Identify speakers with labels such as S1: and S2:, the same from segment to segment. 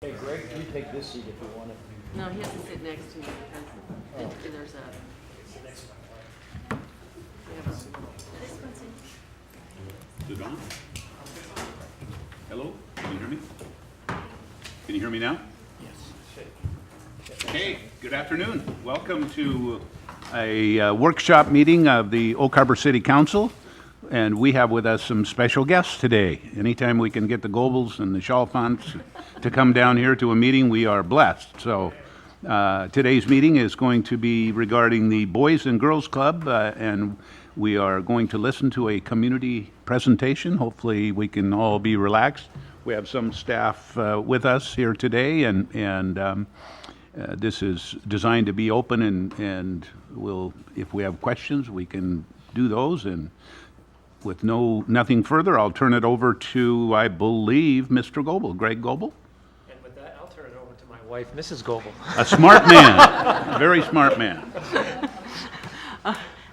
S1: Hey Greg, you take this seat if you want it.
S2: No, he has to sit next to me because there's a.
S3: Is it on? Hello? Can you hear me? Can you hear me now?
S1: Yes.
S3: Hey, good afternoon. Welcome to a workshop meeting of the Oak Harbor City Council. And we have with us some special guests today. Anytime we can get the Goebels and the Chalfonts to come down here to a meeting, we are blessed. So today's meeting is going to be regarding the Boys and Girls Club, and we are going to listen to a community presentation. Hopefully we can all be relaxed. We have some staff with us here today, and this is designed to be open, and we'll, if we have questions, we can do those. And with nothing further, I'll turn it over to, I believe, Mr. Goebel, Greg Goebel.
S1: And with that, I'll turn it over to my wife, Mrs. Goebel.
S3: A smart man, a very smart man.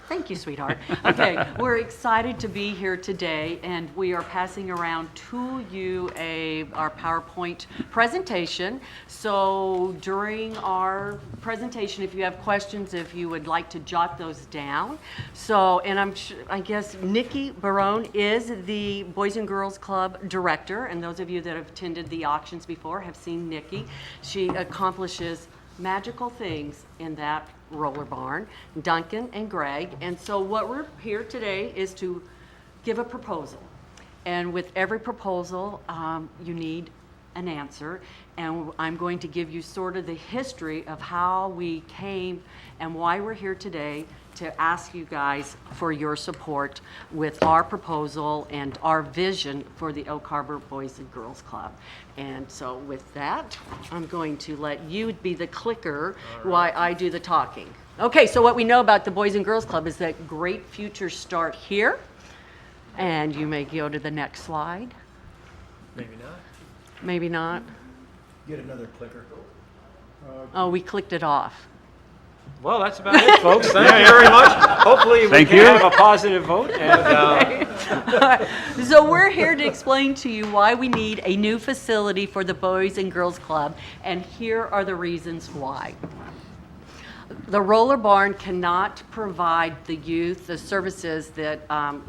S2: Thank you, sweetheart. Okay, we're excited to be here today, and we are passing around to you our PowerPoint presentation. So during our presentation, if you have questions, if you would like to jot those down. So, and I guess Nikki Barone is the Boys and Girls Club director, and those of you that have attended the auctions before have seen Nikki. She accomplishes magical things in that roller barn, Duncan and Greg. And so what we're here today is to give a proposal. And with every proposal, you need an answer. And I'm going to give you sort of the history of how we came and why we're here today to ask you guys for your support with our proposal and our vision for the Oak Harbor Boys and Girls Club. And so with that, I'm going to let you be the clicker while I do the talking. Okay, so what we know about the Boys and Girls Club is that great futures start here. And you may go to the next slide.
S1: Maybe not.
S2: Maybe not.
S1: Get another clicker.
S2: Oh, we clicked it off.
S1: Well, that's about it, folks. Thank you very much. Hopefully we can have a positive vote. And,
S2: So we're here to explain to you why we need a new facility for the Boys and Girls Club, and here are the reasons why. The roller barn cannot provide the youth the services that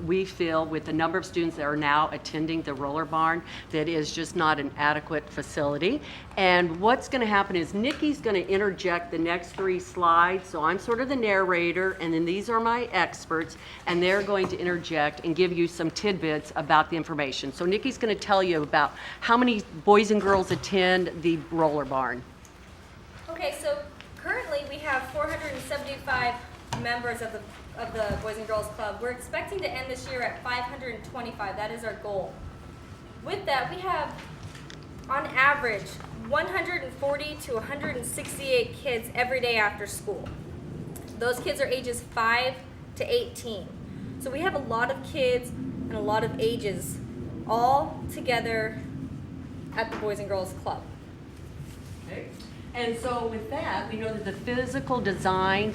S2: we feel with the number of students that are now attending the roller barn, that is just not an adequate facility. And what's going to happen is Nikki's going to interject the next 3 slides. So I'm sort of the narrator, and then these are my experts, and they're going to interject and give you some tidbits about the information. So Nikki's going to tell you about how many boys and girls attend the roller barn.
S4: Okay, so currently we have 475 members of the Boys and Girls Club. We're expecting to end this year at 525. That is our goal. With that, we have, on average, 140 to 168 kids every day after school. Those kids are ages 5 to 18. So we have a lot of kids and a lot of ages all together at the Boys and Girls Club.
S2: Okay. And so with that, we know that the physical design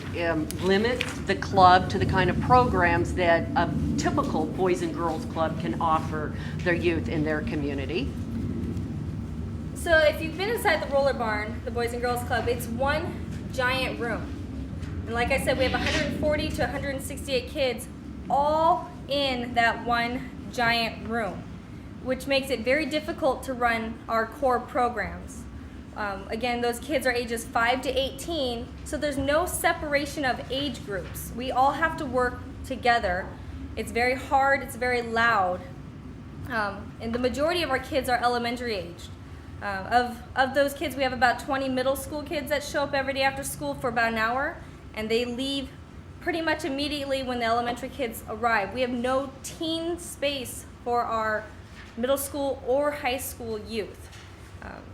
S2: limits the club to the kind of programs that a typical Boys and Girls Club can offer their youth in their community.
S4: So if you've been inside the roller barn, the Boys and Girls Club, it's one giant room. And like I said, we have 140 to 168 kids all in that one giant room, which makes it very difficult to run our core programs. Again, those kids are ages 5 to 18, so there's no separation of age groups. We all have to work together. It's very hard, it's very loud. And the majority of our kids are elementary aged. Of those kids, we have about 20 middle school kids that show up every day after school for about an hour, and they leave pretty much immediately when the elementary kids arrive. We have no teen space for our middle school or high school youth.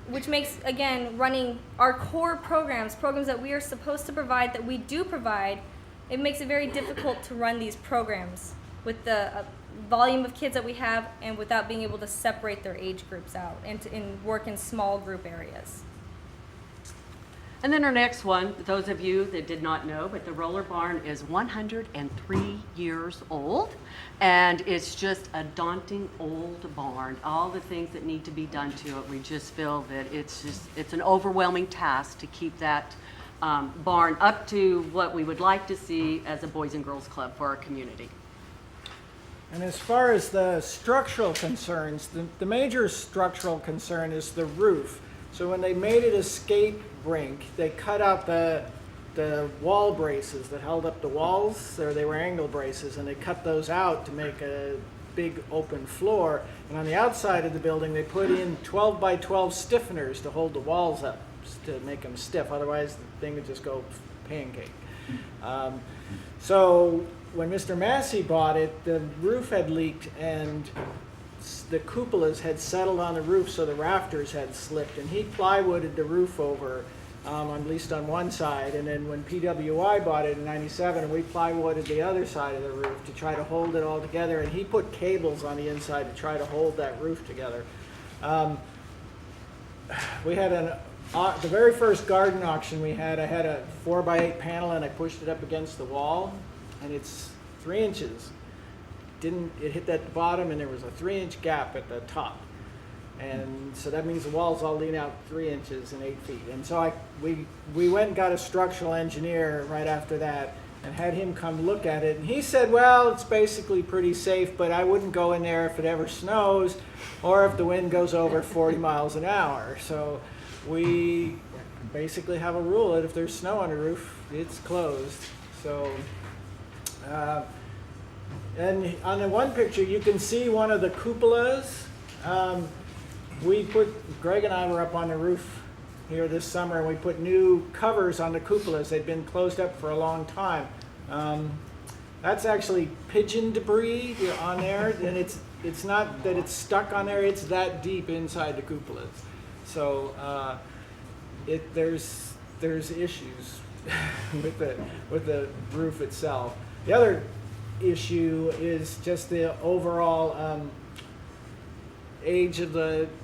S4: Which makes, again, running our core programs that we are supposed to provide, that we do provide, it makes it very difficult to run these programs with the volume of kids that we have and without being able to separate their age groups out and work in small group areas.
S2: And then our next one, those of you that did not know, but the roller barn is 103 years old, and it's just a daunting old barn. All the things that need to be done to it, we just feel that it's an overwhelming task to keep that barn up to what we would like to see as a Boys and Girls Club for our community.
S5: And as far as the structural concerns, the major structural concern is the roof. So when they made it a skate rink, they cut out the wall braces that held up the walls, or they were angle braces, and they cut those out to make a big open floor. And on the outside of the building, they put in 12 by 12 stiffeners to hold the walls up, to make them stiff. Otherwise, the thing would just go pancake. So when Mr. Massey bought it, the roof had leaked and the cupolas had settled on the roof, so the rafters had slipped, and he plywooded the roof over, at least on one side. And then when PWI bought it in '97, we plywooded the other side of the roof to try to hold it all together, and he put cables on the inside to try to hold that roof together. We had the very first garden auction we had, I had a 4x8 panel and I pushed it up against the wall, and it's 3 inches. It hit that bottom, and there was a 3-inch gap at the top, and so that means the walls all lean out 3 inches and 8 feet. And so we went and got a structural engineer right after that and had him come look at it, and he said, well, it's basically pretty safe, but I wouldn't go in there if it ever snows or if the wind goes over 40 miles an hour. So we basically have a rule that if there's snow on the roof, it's closed. So and on the one picture, you can see one of the cupolas. Greg and I were up on the roof here this summer, and we put new covers on the cupolas. They'd been closed up for a long time. That's actually pigeon debris on there, and it's not that it's stuck on there, it's that deep inside the cupolas. So there's issues with the roof itself. The other issue is just the overall age of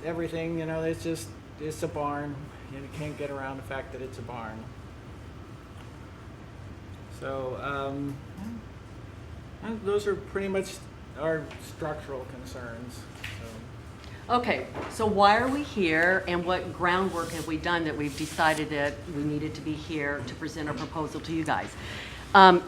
S5: everything. You know, it's a barn. You can't get around the fact that it's a barn. So those are pretty much our structural concerns.
S2: Okay, so why are we here, and what groundwork have we done that we've decided that we needed to be here to present our proposal to you guys?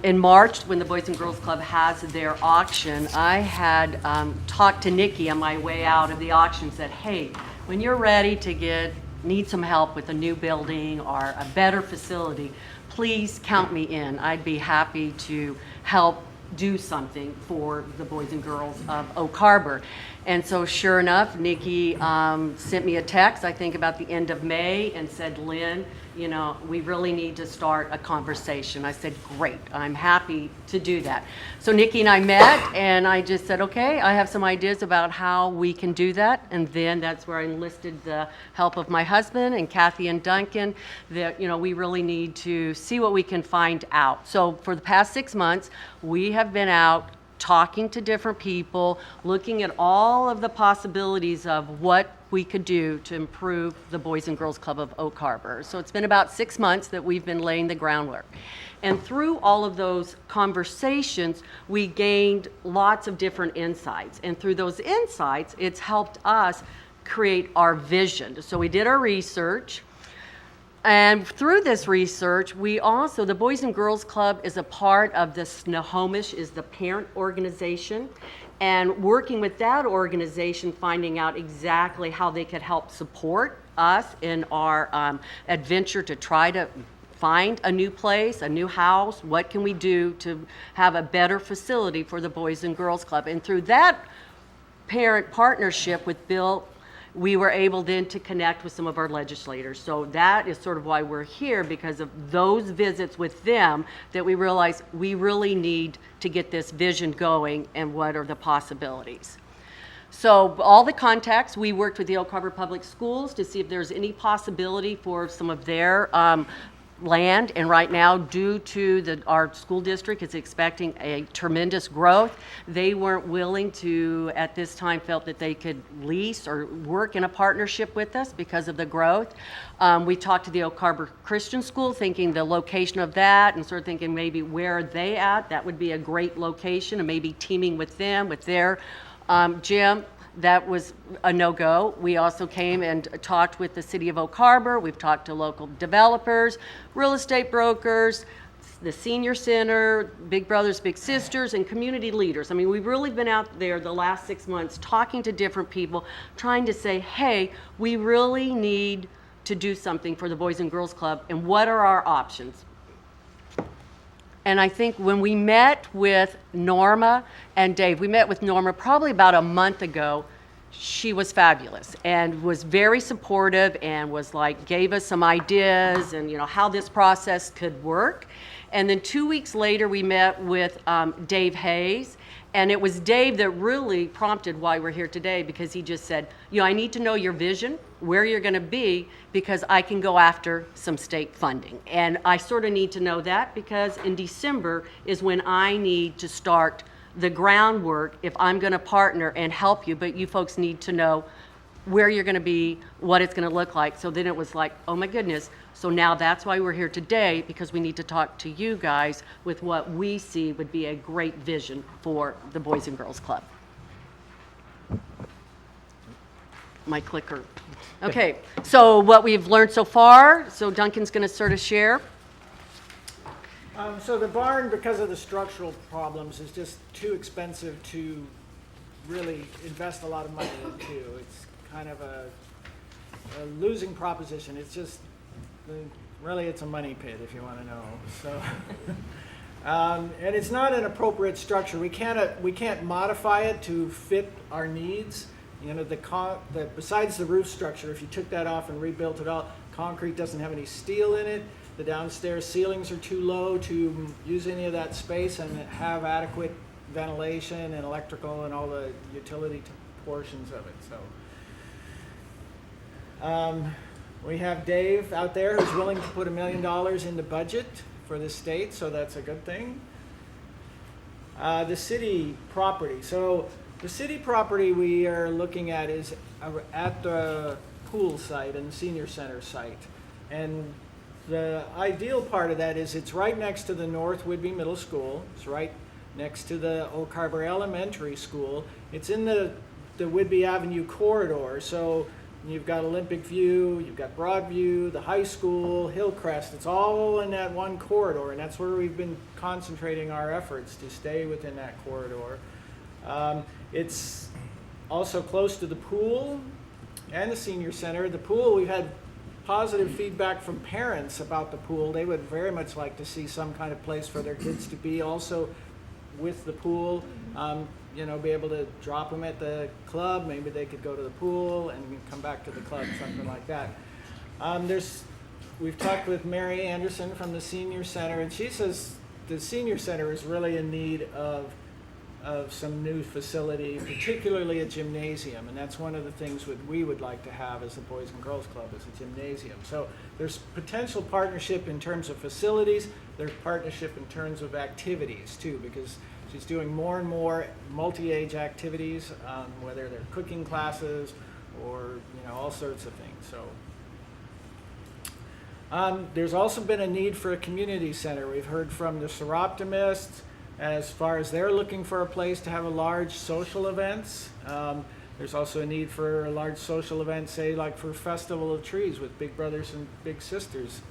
S2: In March, when the Boys and Girls Club has their auction, I had talked to Nikki on my way out of the auction, said, hey, when you're ready to need some help with a new building or a better facility, please count me in. I'd be happy to help do something for the boys and girls of Oak Harbor. And so sure enough, Nikki sent me a text, I think about the end of May, and said, Lynn, you know, we really need to start a conversation. I said, great, I'm happy to do that. So Nikki and I met, and I just said, okay, I have some ideas about how we can do that. And then that's where I enlisted the help of my husband and Kathy and Duncan, that, you know, we really need to see what we can find out. So for the past 6 months, we have been out talking to different people, looking at all of the possibilities of what we could do to improve the Boys and Girls Club of Oak Harbor. So it's been about 6 months that we've been laying the groundwork. And through all of those conversations, we gained lots of different insights. And through those insights, it's helped us create our vision. So we did our research. And through this research, we also, the Boys and Girls Club is a part of the Snohomish, is the parent organization. And working with that organization, finding out exactly how they could help support us in our adventure to try to find a new place, a new house. What can we do to have a better facility for the Boys and Girls Club? And through that parent partnership with Bill, we were able then to connect with some of our legislators. So that is sort of why we're here, because of those visits with them, that we realized we really need to get this vision going and what are the possibilities. So all the contacts, we worked with the Oak Harbor Public Schools to see if there's any possibility for some of their land, and right now, due to our school district is expecting a tremendous growth, they weren't willing to, at this time, felt that they could lease or work in a partnership with us because of the growth. We talked to the Oak Harbor Christian School, thinking the location of that, and sort of thinking maybe where are they at? That would be a great location, and maybe teaming with them, with their gym. That was a no-go. We also came and talked with the city of Oak Harbor. We've talked to local developers, real estate brokers, the senior center, Big Brothers Big Sisters, and community leaders. I mean, we've really been out there the last 6 months talking to different people, trying to say, hey, we really need to do something for the Boys and Girls Club, and what are our options? And I think when we met with Norma and Dave, we met with Norma probably about a month ago. She was fabulous and was very supportive and was like, gave us some ideas and, you know, how this process could work. And then 2 weeks later, we met with Dave Hayes. And it was Dave that really prompted why we're here today, because he just said, you know, I need to know your vision, where you're going to be, because I can go after some state funding. And I sort of need to know that because in December is when I need to start the groundwork if I'm going to partner and help you. But you folks need to know where you're going to be, what it's going to look like. So then it was like, oh my goodness. So now that's why we're here today, because we need to talk to you guys with what we see would be a great vision for the Boys and Girls Club. My clicker. Okay, so what we've learned so far, so Duncan's going to sort of share.
S5: So the barn, because of the structural problems, is just too expensive to really invest a lot of money into. It's kind of a losing proposition. It's just, really, it's a money pit, if you want to know. So, and it's not an appropriate structure. We can't modify it to fit our needs. You know, besides the roof structure, if you took that off and rebuilt it all, concrete doesn't have any steel in it. The downstairs ceilings are too low to use any of that space and have adequate ventilation and electrical and all the utility portions of it. So we have Dave out there who's willing to put $1 million in the budget for the state, so that's a good thing. The city property. So the city property we are looking at is at the pool site and the senior center site. And the ideal part of that is it's right next to the North Whidbey Middle School. It's right next to the Oak Harbor Elementary School. It's in the Whidbey Avenue corridor. So you've got Olympic View, you've got Broadview, the high school, Hillcrest. It's all in that one corridor, and that's where we've been concentrating our efforts to stay within that corridor. It's also close to the pool and the senior center. The pool, we've had positive feedback from parents about the pool. They would very much like to see some kind of place for their kids to be also with the pool. You know, be able to drop them at the club. Maybe they could go to the pool and come back to the club, something like that. We've talked with Mary Anderson from the senior center, and she says the senior center is really in need of some new facility, particularly a gymnasium, and that's one of the things we would like to have as the Boys and Girls Club, is a gymnasium. So there's potential partnership in terms of facilities, there's partnership in terms of activities too, because she's doing more and more multi-age activities, whether they're cooking classes or, you know, all sorts of things. So there's also been a need for a community center. We've heard from the Seroptimists as far as they're looking for a place to have a large social events. There's also a need for a large social event, say like for Festival of Trees with Big Brothers and Big Sisters.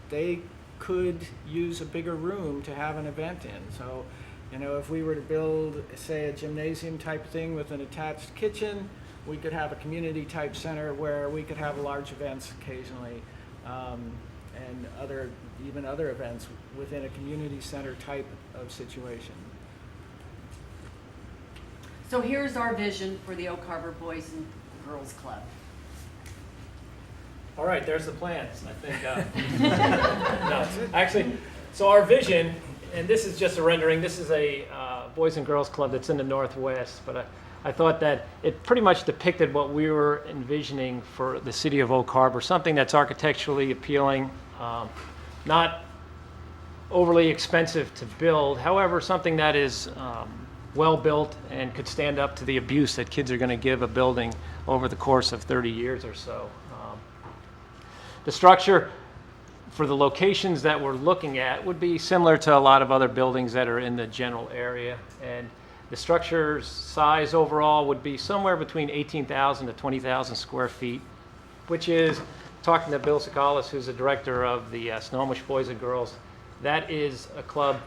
S5: They could use a bigger room to have an event in. So, you know, if we were to build, say, a gymnasium type thing with an attached kitchen, we could have a community type center where we could have large events occasionally, and even other events within a community center type of situation.
S2: So here's our vision for the Oak Harbor Boys and Girls Club.
S1: All right, there's the plans, I think. No, actually, so our vision, and this is just a rendering, this is a Boys and Girls Club that's in the Northwest, but I thought that it pretty much depicted what we were envisioning for the city of Oak Harbor, something that's architecturally appealing, not overly expensive to build. However, something that is well-built and could stand up to the abuse that kids are going to give a building over the course of 30 years or so. The structure for the locations that we're looking at would be similar to a lot of other buildings that are in the general area. And the structure size overall would be somewhere between 18,000 to 20,000 square feet, which is, talking to Bill Sakalis, who's the director of the Snohomish Boys and Girls, that is a club,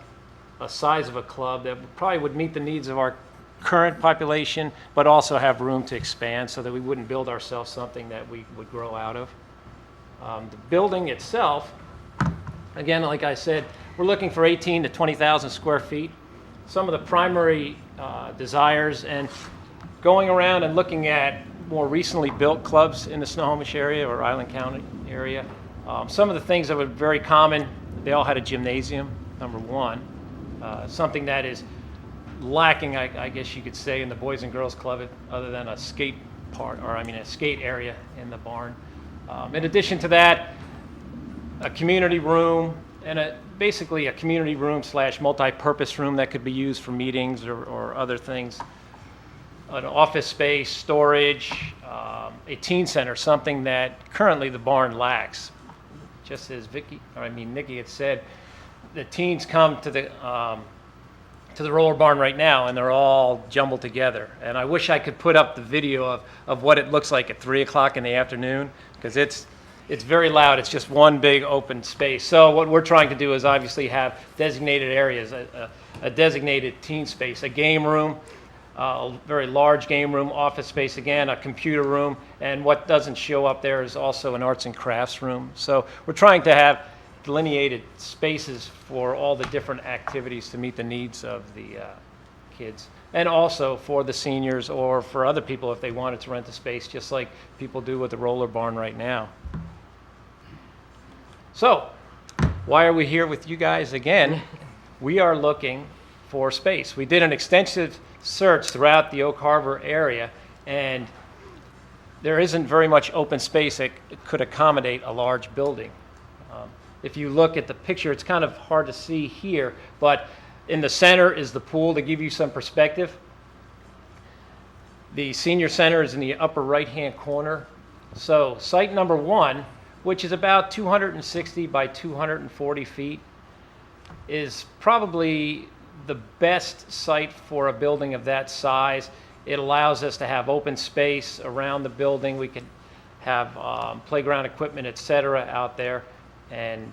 S1: a size of a club that probably would meet the needs of our current population, but also have room to expand so that we wouldn't build ourselves something that we would grow out of. The building itself, again, like I said, we're looking for 18 to 20,000 square feet. Some of the primary desires, and going around and looking at more recently built clubs in the Snohomish area or Island County area, some of the things that were very common, they all had a gymnasium, number one. Something that is lacking, I guess you could say, in the Boys and Girls Club, other than a skate a skate area in the barn. In addition to that, a community room and basically a community room / multi-purpose room that could be used for meetings or other things. An office space, storage, a teen center, something that currently the barn lacks. Just as Nikki had said, the teens come to the roller barn right now, and they're all jumbled together. And I wish I could put up the video of what it looks like at 3 o'clock in the afternoon, because it's very loud. It's just one big open space. So what we're trying to do is obviously have designated areas, a designated teen space, a game room, a very large game room, office space again, a computer room, and what doesn't show up there is also an arts and crafts room. So we're trying to have delineated spaces for all the different activities to meet the needs of the kids, and also for the seniors or for other people if they wanted to rent a space, just like people do with the roller barn right now. So, why are we here with you guys again? We are looking for space. We did an extensive search throughout the Oak Harbor area, and there isn't very much open space that could accommodate a large building. If you look at the picture, it's kind of hard to see here, but in the center is the pool to give you some perspective. The senior center is in the upper right-hand corner. So site number one, which is about 260 by 240 feet, is probably the best site for a building of that size. It allows us to have open space around the building. We could have playground equipment, etc. out there. And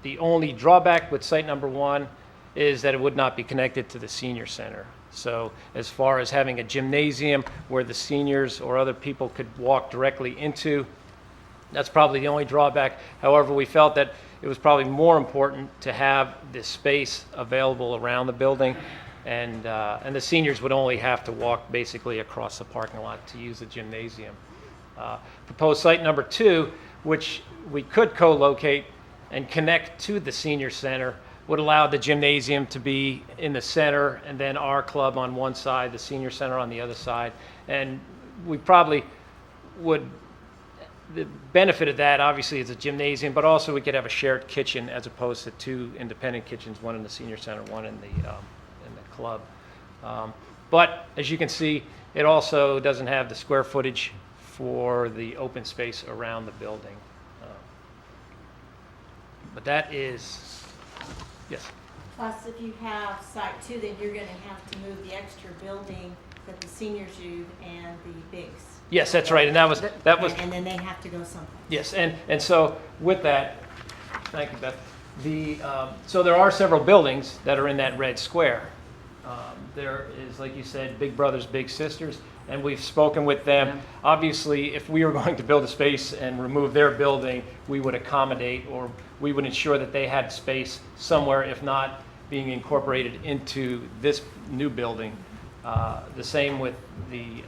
S1: the only drawback with site number one is that it would not be connected to the senior center. So as far as having a gymnasium where the seniors or other people could walk directly into, that's probably the only drawback. However, we felt that it was probably more important to have this space available around the building, and the seniors would only have to walk basically across the parking lot to use the gymnasium. Proposed site number two, which we could co-locate and connect to the senior center, would allow the gymnasium to be in the center and then our club on one side, the senior center on the other side. And we probably would, the benefit of that obviously is a gymnasium, but also we could have a shared kitchen as opposed to two independent kitchens, one in the senior center, one in the club. But as you can see, it also doesn't have the square footage for the open space around the building. But that is, yes?
S6: Plus, if you have site two, then you're gonna have to move the extra building that the seniors use and the bigs.
S1: Yes, that's right, and that was,
S6: And then they have to go someplace.
S1: yes, and so with that, thank you, Beth. So there are several buildings that are in that red square. There is, like you said, Big Brothers Big Sisters, and we've spoken with them.
S2: Yeah.
S1: Obviously, if we were going to build a space and remove their building, we would accommodate, or we would ensure that they had space somewhere, if not being incorporated into this new building. The same with the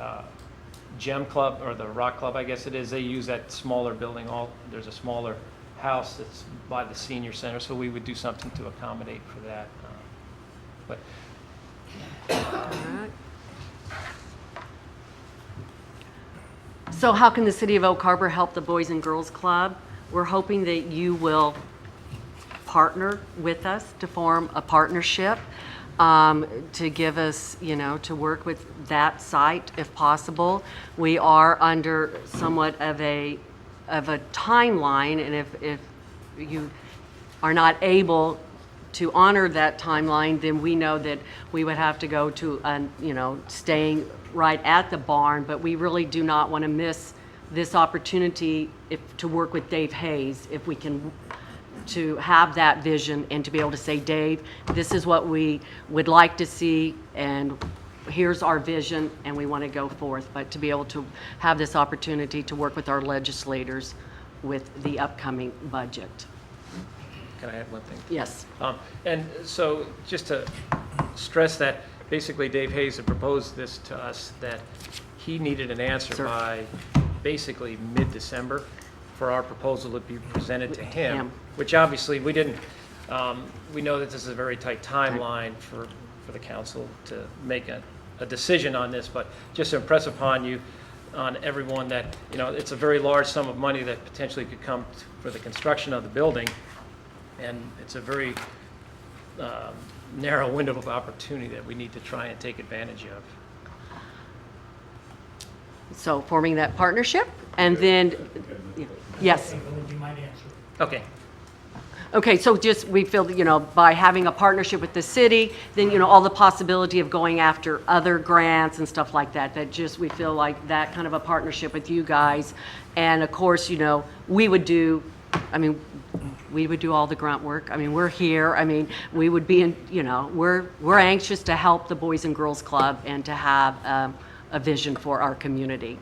S1: Gem Club, or the Rock Club, I guess it is. They use that smaller building. There's a smaller house that's by the senior center, so we would do something to accommodate for that. But
S2: So how can the City of Oak Harbor help the Boys and Girls Club? we're hoping that you will partner with us to form a partnership, to give us, to work with that site if possible. We are under somewhat of a timeline, and if you are not able to honor that timeline, then we know that we would have to go to, staying right at the barn, but we really do not want to miss this opportunity to work with Dave Hayes, if we can, to have that vision and to be able to say, Dave, this is what we would like to see, and here's our vision, and we want to go forth. But to be able to have this opportunity to work with our legislators with the upcoming budget.
S1: Can I add one thing?
S2: Yes.
S1: And so just to stress that, basically Dave Hayes had proposed this to us, that he needed an answer
S2: Sir.
S1: by basically mid-December for our proposal to be presented to him, which obviously we didn't, we know that this is a very tight timeline for the council to make a decision on this, but just to impress upon you, on everyone, that, it's a very large sum of money that potentially could come for the construction of the building, and it's a very narrow window of opportunity that we need to try and take advantage of.
S2: So forming that partnership, and then, yes.
S1: Okay.
S2: Okay, so just, we feel that, by having a partnership with the city, then, all the possibility of going after other grants and stuff like that, that just, we feel like that kind of a partnership with you guys. And of course, we would do all the grunt work. We're here. We would be in, we're anxious to help the Boys and Girls Club and to have a vision for our community.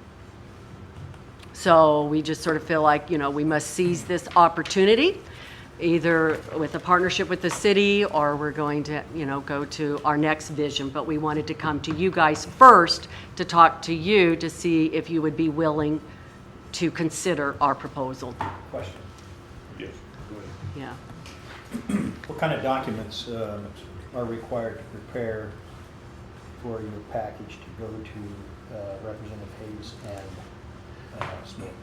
S2: So we just sort of feel like, we must seize this opportunity, either with a partnership with the city, or we're going to, go to our next vision. But we wanted to come to you guys first to talk to you to see if you would be willing to consider our proposal.
S7: Question.
S3: Yes, go ahead.
S2: Yeah.
S7: What kind of documents are required to prepare for your package to go to Representative Hayes and Smith?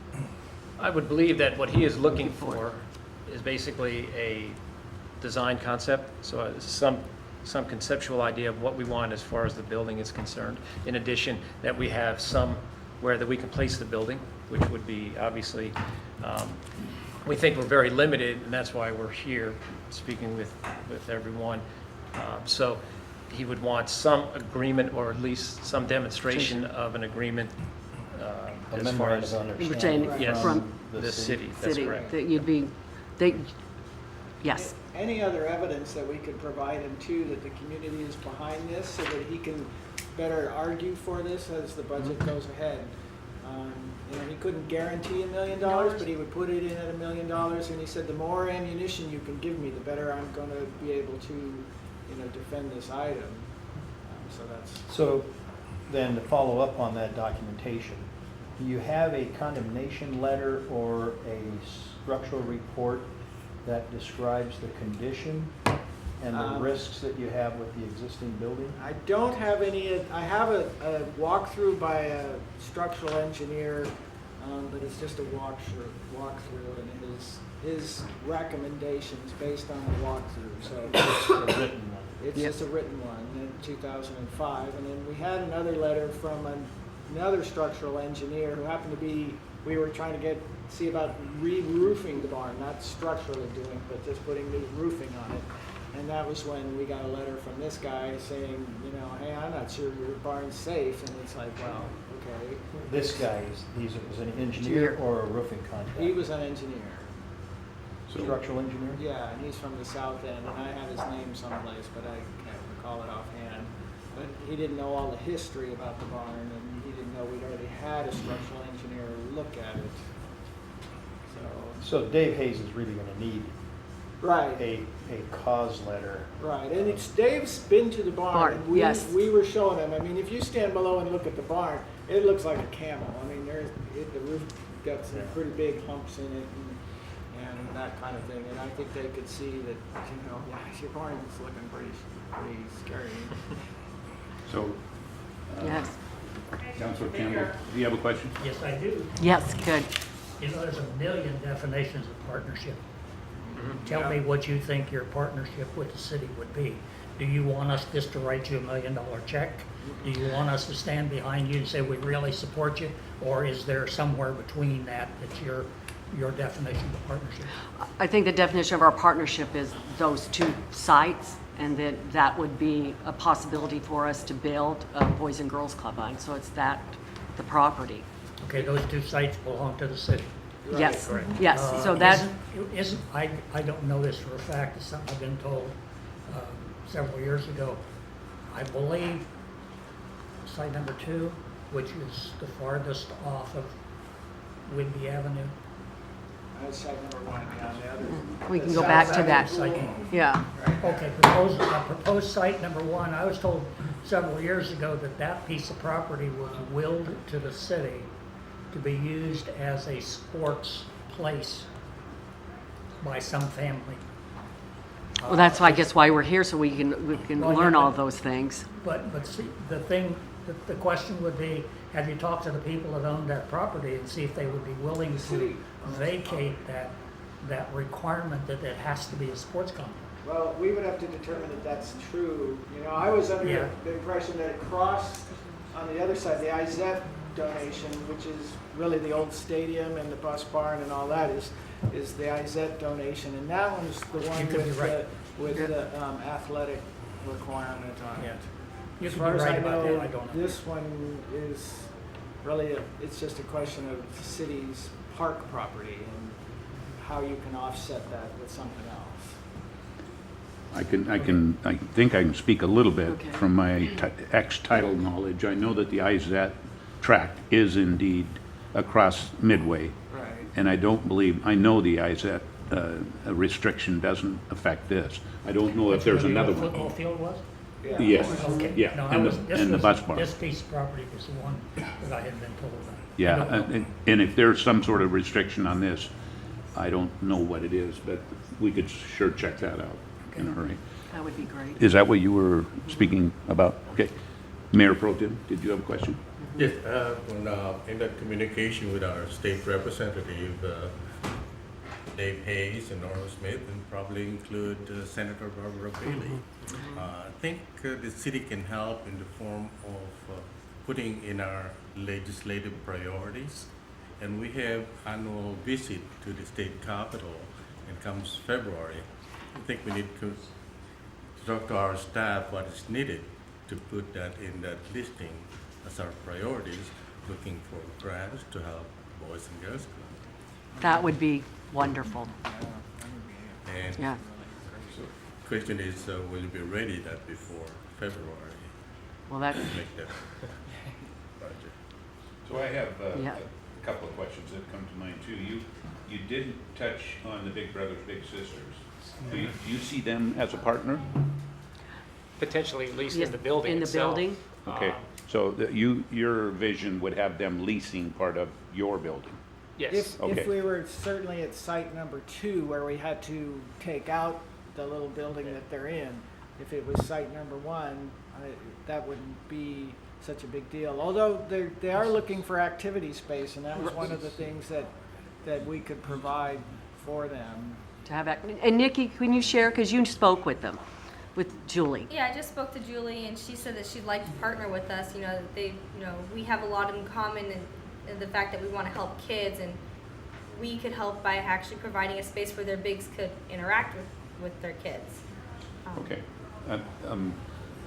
S1: I would believe that what he is looking for is basically a design concept, so some conceptual idea of what we want as far as the building is concerned. In addition, that we have somewhere that we can place the building, which would be obviously, we think we're very limited, and that's why we're here speaking with everyone. So he would want some agreement, or at least some demonstration of an agreement as far as
S2: We're saying
S1: yes,
S2: from
S1: the city. That's
S2: city,
S1: correct.
S2: that you'd be, yes.
S5: Any other evidence that we could provide him too, that the community is behind this, so that he can better argue for this as the budget goes ahead? He couldn't guarantee $1 million, but he would put it in at $1 million, and he said, the more ammunition you can give me, the better I'm going to be able to, defend this item.
S7: So then, to follow up on that documentation, do you have a condemnation letter or a structural report that describes the condition and the risks that you have with the existing building?
S5: I don't have any. I have a walkthrough by a structural engineer, but it's just a walkthrough, and his recommendations based on the walkthrough. So
S7: It's a written one.
S5: it's just a written one in 2005, and then we had another letter from another structural engineer who happened to be. We were trying to see about re-roofing the barn, not structurally doing, but just putting new roofing on it. And that was when we got a letter from this guy saying, hey, I'm not sure your barn's safe. And it's like, well, okay.
S7: This guy, was an engineer or a roofing contractor?
S5: He was an engineer.
S7: Structural engineer?
S5: Yeah, and he's from the south end, and I have his name someplace, but I can't recall it offhand. But he didn't know all the history about the barn, and he didn't know we'd already had a structural engineer look at it.
S7: So Dave Hayes is really going to need
S5: Right.
S7: a cause letter.
S5: Right, and Dave's been to the barn. And
S2: yes.
S5: We were showing him. If you stand below and look at the barn, it looks like a camel. The roof got some pretty big humps in it and that kind of thing. And I think they could see that, your barn is looking pretty scary.
S3: So,
S2: Yes.
S3: Councilor Campbell, do you have a question?
S8: Yes, I do.
S2: Yes, good.
S8: You know, there's a million definitions of partnership. Tell me what you think your partnership with the city would be. Do you want us just to write you $1 million check? Do you want us to stand behind you and say we really support you? Or is there somewhere between that's your definition of partnership?
S2: I think the definition of our partnership is those two sites, and that would be a possibility for us to build a Boys and Girls Club on. So it's the property.
S8: Okay, those two sites belong to the city.
S2: Yes, yes. So that,
S8: I don't know this for a fact, it's something I've been told several years ago. I believe site number 2, which is the farthest off of Whidbey Avenue.
S5: That's site number 1, yeah, the other.
S2: we can
S5: the
S2: go
S5: south
S2: back to
S5: side
S2: that.
S5: of the pool.
S2: Yeah.
S8: Okay, proposed site number 1, I was told several years ago that piece of property was willed to the city to be used as a sports place by some family.
S2: Well, that's why, I guess why we're here, so we can
S8: Well,
S2: learn
S8: yeah,
S2: all
S8: but-
S2: those things.
S8: But see, the question would be, have you talked to the people that own that property and see if they would be willing to vacate that requirement that it has to be a sports complex?
S5: Well, we would have to determine that that's true. You know, I was under
S8: Yeah.
S5: the impression that across on the other side, the IZET donation, which is really the old stadium and the bus barn and all that, is the IZET donation, and that one's the one
S8: could be
S5: with
S8: right.
S5: the athletic requirement on
S8: Yeah.
S5: it.
S8: You
S5: As
S8: could
S5: far
S8: be
S5: as
S8: right
S5: I
S8: about that, I
S5: know,
S8: don't know.
S5: this one is really, it's just a question of the city's park property and how you can offset that with something else.
S3: I think I can speak a little bit
S2: Okay.
S3: from my ex-title knowledge. I know that the IZET tract is indeed across Midway.
S5: Right.
S3: And I know the IZET restriction doesn't affect this. I don't know if there's
S8: Where the
S3: another
S8: old football
S3: one.
S8: field was?
S3: Yes,
S8: Okay.
S3: yeah,
S8: No,
S3: and the bus barn.
S8: This piece of property was the one that I had been told about. I
S3: Yeah,
S8: don't know.
S3: and if there's some sort of restriction on this, I don't know what it is, but we could sure check that out in a hurry.
S2: That would be great.
S3: Is that what you were speaking about? Okay. Mayor Pro Tem, did you have a question?
S9: Yes, in the communication with our state representative, Dave Hayes and Norma Smith, and probably include Senator Barbara Bailey. I think the city can help in the form of putting in our legislative priorities. And we have annual visit to the state capitol, and comes February. I think we need to talk to our staff what is needed to put that in that listing as our priorities, looking for grants to help Boys and Girls Club.
S2: That would be wonderful.
S9: And
S2: Yeah.
S9: question is, will you be ready that before February
S2: Well, that,
S9: to make that budget?
S3: So I have
S2: Yeah.
S3: a couple of questions that come to mind too. You did touch on the Big Brothers Big Sisters. Do you see them as a partner?
S1: Potentially at least
S2: Yes,
S1: in the building
S2: in the
S1: itself.
S2: building.
S3: Okay, so your vision would have them leasing part of your building?
S1: Yes.
S3: Okay.
S5: If we were certainly at site number 2, where we had to take out the little building that they're in, if it was site number 1, that wouldn't be such a big deal. Although they are looking for activity space, and that was one of the things that we could provide for them.
S2: to have, and Nikki, can you share, because you spoke with them, with Julie.
S4: Yeah, I just spoke to Julie, and she said that she'd like to partner with us. You know, that we have a lot in common in the fact that we want to help kids, and we could help by actually providing a space where their bigs could interact with their kids.
S3: Okay.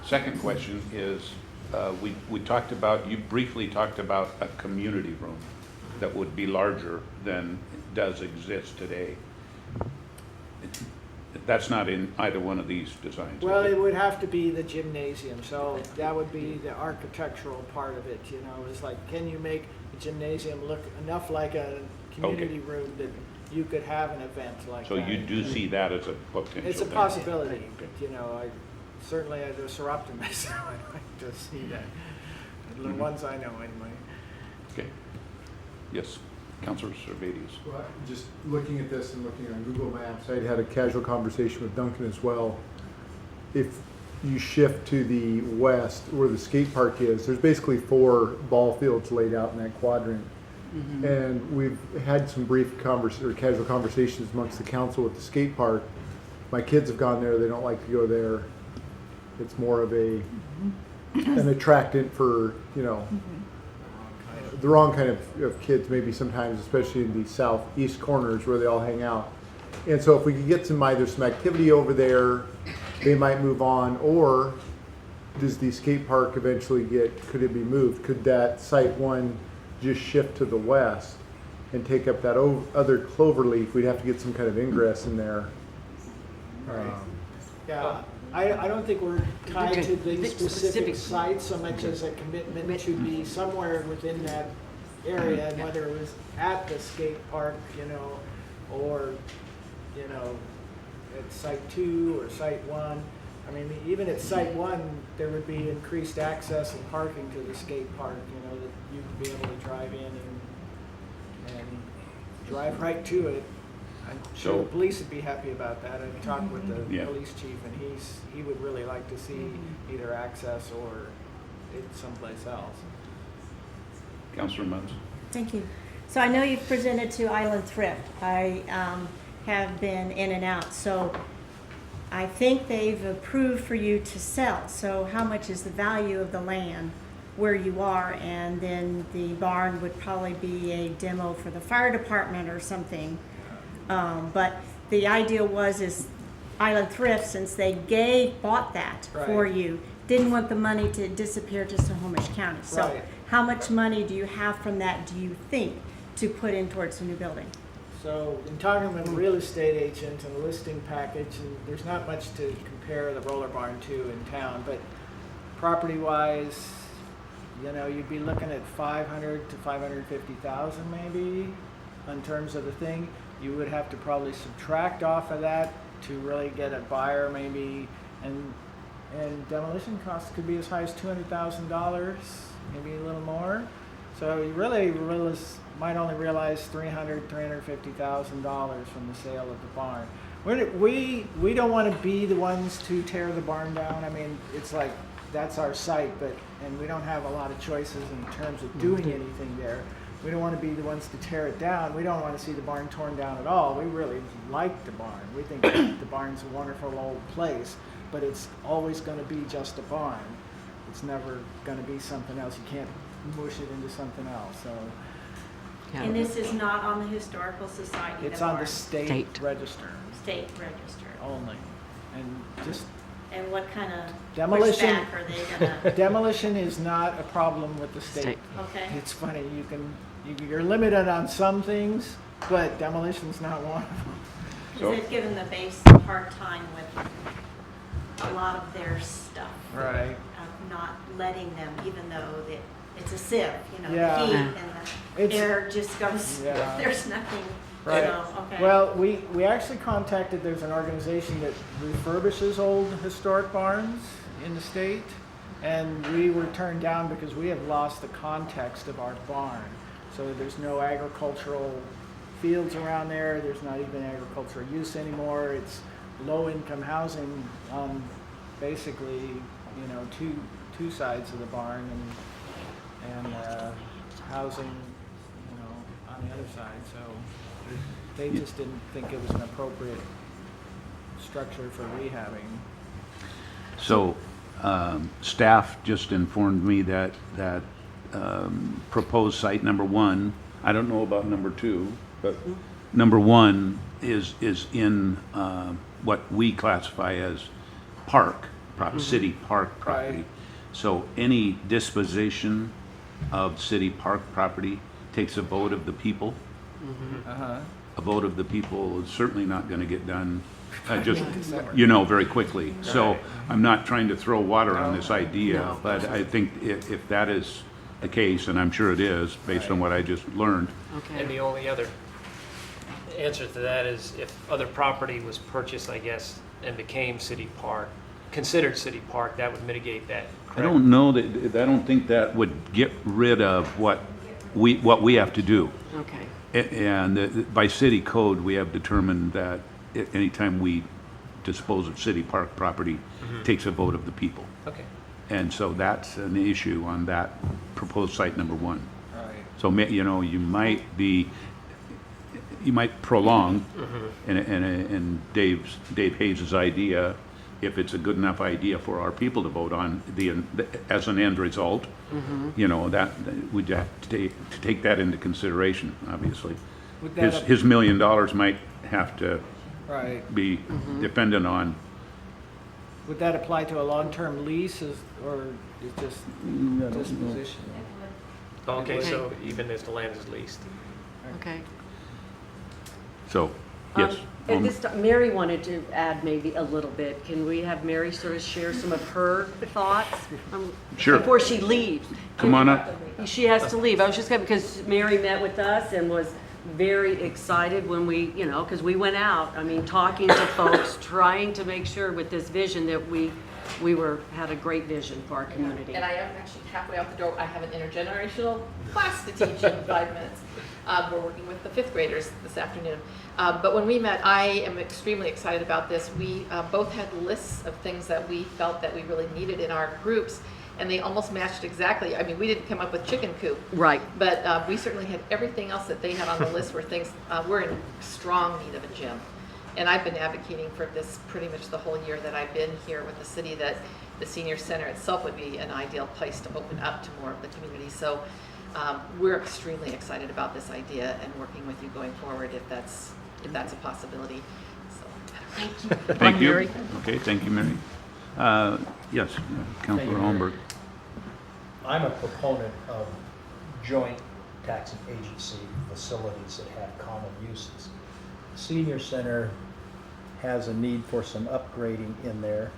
S3: Second question is, we talked about, you briefly talked about a community room that would be larger than does exist today. That's not in either one of these designs. is
S5: Well,
S3: it?
S5: it would have to be the gymnasium, so that would be the architectural part of it, you know, is like, can you make the gymnasium look enough like a community room that you could have an event like
S3: So
S5: that?
S3: you do see that as a potential?
S5: It's a
S3: then?
S5: possibility, but, you know, certainly as a Seroptimist, I'd like to see that, the ones I know anyway.
S3: Okay. Yes, Councilor Servadius.
S10: Well, just looking at this and looking on Google Maps, I had a casual conversation with Duncan as well. If you shift to the west where the skate park is, there's basically 4 ball fields laid out in that quadrant. And we've had some brief casual conversations amongst the council with the skate park. My kids have gone there, they don't like to go there. It's more of an attractant for, the wrong kind of kids maybe sometimes, especially in the southeast corners where they all hang out. And so if we could get either some activity over there, they might move on, or does the skate park eventually could it be moved? Could that site one just shift to the west and take up that other cloverleaf? We'd have to get some kind of ingress in there.
S5: Yeah, I don't think we're tied to the
S2: The
S5: specific
S2: specific-
S5: site so much as a commitment to be somewhere within that area, and whether it was at the skate park, or, at site 2 or site 1. I mean, even at site 1, there would be increased access and parking to the skate park, that you'd be able to drive in and drive right to it. I'm sure the police would be happy about that. I talked with the
S3: Yeah.
S5: police chief, and he would really like to see either access or it someplace else.
S3: Councilor Muns?
S6: Thank you. So I know you've presented to Island Thrift. I have been in and out, so I think they've approved for you to sell. So how much is the value of the land where you are? And then the barn would probably be a demo for the fire department or something. But the idea is Island Thrift, since they bought that for
S5: Right.
S6: you, didn't want the money to disappear to Snohomish County. So
S5: Right.
S6: how much money do you have from that, do you think, to put in towards the new building?
S5: So in talking with a real estate agent and a listing package, and there's not much to compare the roller barn to in town, but property-wise, you'd be looking at 500 to 550,000 maybe in terms of the thing. You would have to probably subtract off of that to really get a buyer maybe, and demolition costs could be as high as $200,000, maybe a little more. So you really might only realize $350,000 from the sale of the barn. We don't want to be the ones to tear the barn down. I mean, it's like that's our site, and we don't have a lot of choices in terms of doing anything there. We don't want to be the ones to tear it down. We don't want to see the barn torn down at all. We really like the barn. We think the barn's a wonderful old place, but it's always going to be just a barn. It's never going to be something else. You can't mush it into something else. So
S6: And this is not on the Historical Society?
S5: it's on the
S6: barn?
S5: state register
S6: State register.
S5: only. And just
S6: And what kind of
S5: Demolition.
S6: pushback are they gonna,
S5: demolition is not a problem with the state.
S6: okay?
S5: It's funny, you're limited on some things, but demolition's not one of them.
S3: So-
S6: Because they've given the base a hard time with a lot of their stuff.
S5: Right.
S6: Of not letting them, even though it's a sieve,
S5: Yeah.
S6: the heat and the
S5: It's-
S6: air just goes,
S5: Yeah.
S6: there's nothing,
S5: Right.
S6: okay.
S5: Well, we actually contacted, there's an organization that refurbishes old historic barns in the state, and we were turned down because we have lost the context of our barn. So there's no agricultural fields around there, there's not even agricultural use anymore, it's low-income housing on basically, two sides of the barn, and housing, on the other side, so they just didn't think it was an appropriate structure for rehabbing.
S3: So, staff just informed me that proposed site number 1, I don't know about number 2, but number 1 is in what we classify as park, city park property.
S5: Right.
S3: So any disposition of city park property takes a vote of the people.
S5: Uh-huh.
S3: A vote of the people is certainly not going to get done just,
S5: December.
S3: very quickly. So
S5: Right.
S3: I'm not trying to throw water on this idea,
S2: No.
S3: but I think if that is the case, and I'm sure it is, based on what I just learned,
S1: And
S2: Okay.
S1: the only other answer to that is if other property was purchased, I guess, and became city park, considered city park, that would mitigate that.
S3: I don't know that, I don't think that would get rid of what we have to do.
S2: Okay.
S3: And by city code, we have determined that anytime we dispose of city park property, takes a vote of the people.
S1: Okay.
S3: And so that's an issue on that proposed site number 1.
S5: Right.
S3: So, you might prolong, and Dave Hayes' idea, if it's a good enough idea for our people to vote on, as an end result, that we'd have to take that into consideration, obviously.
S5: Would that
S3: His $1 million might have to
S5: Right.
S3: be dependent on,
S5: Would that apply to a long-term lease or is just disposition?
S1: Okay, so even if the land is leased.
S2: Okay.
S3: so, yes.
S2: At this time, Mary wanted to add maybe a little bit. Can we have Mary sort of share some of her thoughts?
S3: Sure.
S2: Before she leaves.
S3: Come on up.
S2: She has to leave. I was just gonna, because Mary met with us and was very excited when we, because we went out, talking to folks, trying to make sure with this vision that we had a great vision for our community.
S11: And I am actually halfway out the door. I have an intergenerational class to teach in 5 minutes. We're working with the 5th graders this afternoon. But when we met, I am extremely excited about this. We both had lists of things that we felt that we really needed in our groups, and they almost matched exactly. We didn't come up with chicken coop.
S2: Right.
S11: But we certainly had everything else that they had on the list were things, we're in strong need of a gym. And I've been advocating for this pretty much the whole year that I've been here with the city, that the senior center itself would be an ideal place to open up to more of the community. So we're extremely excited about this idea and working with you going forward if that's a possibility. So, thank you.
S3: Thank you.
S2: Mary.
S3: Okay, thank you, Mary. Yes, Councilor Holmberg.
S7: I'm a proponent of joint taxing agency facilities that have common uses. The senior center has a need for some upgrading in there.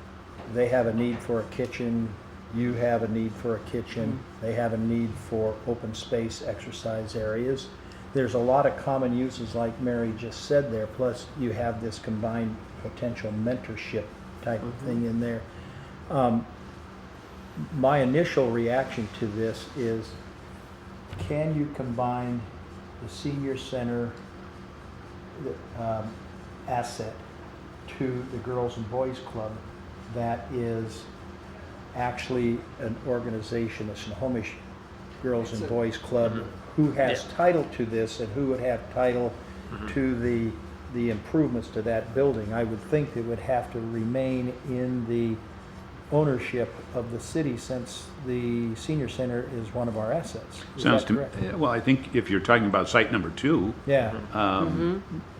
S7: They have a need for a kitchen. You have a need for a kitchen. They have a need for open space exercise areas. There's a lot of common uses like Mary just said there, plus you have this combined potential mentorship type of thing in there. My initial reaction to this is, can you combine the senior center asset to the Girls and Boys Club that is actually an organization, a Snohomish Girls and Boys Club, who has title to this and who would have title to the improvements to that building? I would think it would have to remain in the ownership of the city, since the senior center is one of our assets. Is
S3: Sounds
S7: that
S3: to me,
S7: correct?
S3: well, I think if you're talking about site number 2,
S7: Yeah.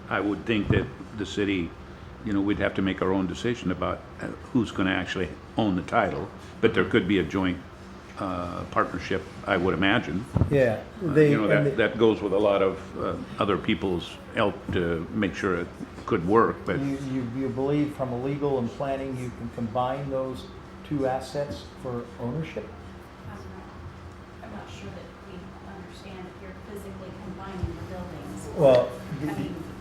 S3: I would think that the city, we'd have to make our own decision about who's going to actually own the title, but there could be a joint partnership, I would imagine.
S7: Yeah.
S3: That goes with a lot of other people's help to make sure it could work, but
S7: You believe from a legal and planning you can combine those two assets for ownership?
S12: I'm not sure that we understand if you're physically combining the buildings.
S7: Well,